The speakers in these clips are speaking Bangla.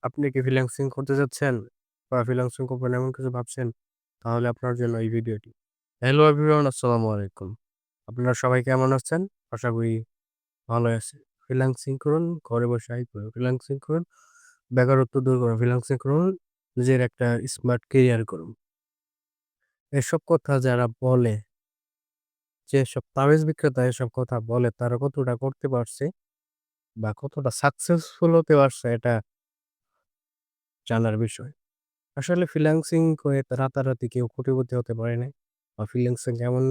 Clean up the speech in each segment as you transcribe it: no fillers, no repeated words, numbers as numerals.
আপনি কি ফ্রিল্যান্সিং করতে চাচ্ছেন? বা ফ্রিল্যান্সিং করবেন এমন কিছু ভাবছেন? তাহলে আপনার জন্য এই ভিডিওটি। হ্যালো এভরিওয়ান, আসসালামু আলাইকুম। আপনারা সবাই কেমন আছেন? আশা করি ভালোই আছেন। ফ্রিল্যান্সিং করুন, ঘরে বসে আয় করুন। ফ্রিল্যান্সিং করুন, বেকারত্ব দূর করুন। ফ্রিল্যান্সিং করুন, নিজের একটা স্মার্ট ক্যারিয়ার করুন। এসব কথা যারা বলে, যেসব তাবিজ বিক্রেতা এসব কথা বলে তারা কতটা করতে পারছে বা কতটা সাকসেসফুল হতে পারছে এটা জানার বিষয়। আসলে ফ্রিল্যান্সিং করে রাতারাতি কেউ কোটিপতি হতে পারে নাই। বা ফ্রিল্যান্সিং এমন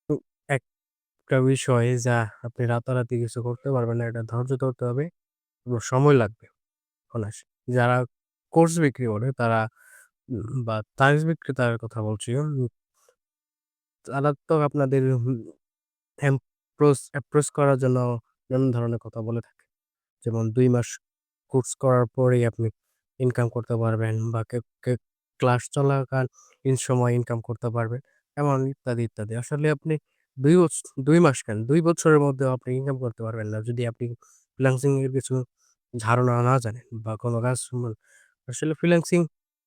উ একটা বিষয় যা আপনি রাতারাতি কিছু করতে পারবেন না। এটা ধৈর্য ধরতে হবে এবং সময় লাগবে অনেক। যারা কোর্স বিক্রি করে তারা বা তাবিজ বিক্রেতার কথা বলছি। তারা তো আপনাদের অ্যাপ্রোচ করার জন্য নানান ধরনের কথা বলে থাকে। যেমন ২ মাস কোর্স করার পরেই আপনি ইনকাম করতে পারবেন বা কেউ ক্লাস চলাকালীন সময় ইনকাম করতে পারবেন। এমন ইত্যাদি, ইত্যাদি। আসলে আপনি ২ মাস কেন ২ বছরের মধ্যেও আপনি ইনকাম করতে পারবেন না যদি আপনি ফ্রিল্যান্সিং এর কিছু ধারণা না জানেন বা কোন কাজ আসলে ফ্রিল্যান্সিং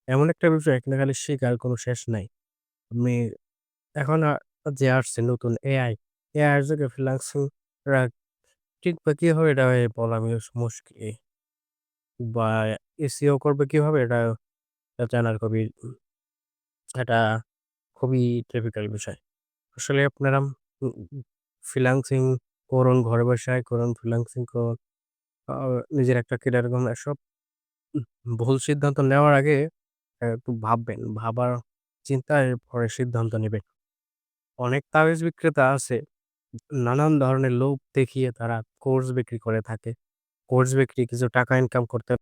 এমন একটা বিষয় এখানে খালি শেখার কোনো শেষ নাই। আপনি এখন যে আসছে নতুন এআই এর যুগে ফ্রিল্যান্সিং রা ঠিক বা কিভাবে এটা বলা মুশকিল। বা এসইও করবে কিভাবে এটা জানার এটা খুবই ডিফিকাল্ট বিষয়। আসলে আপনারা ফ্রিল্যান্সিং করুন, ঘরে বসে করুন, ফ্রিল্যান্সিং করুন। আ নিজের একটা ক্যারিয়ার গড়ুন। এসব ভুল সিদ্ধান্ত নেওয়ার আগে একটু ভাববেন। ভাবার চিন্তায় পরে সিদ্ধান্ত নিবেন। অনেক তাবিজ বিক্রেতা আছে, নানান ধরনের লোভ দেখিয়ে তারা কোর্স বিক্রি করে থাকে। কোর্স বিক্রি কিছু টাকা ইনকাম করতে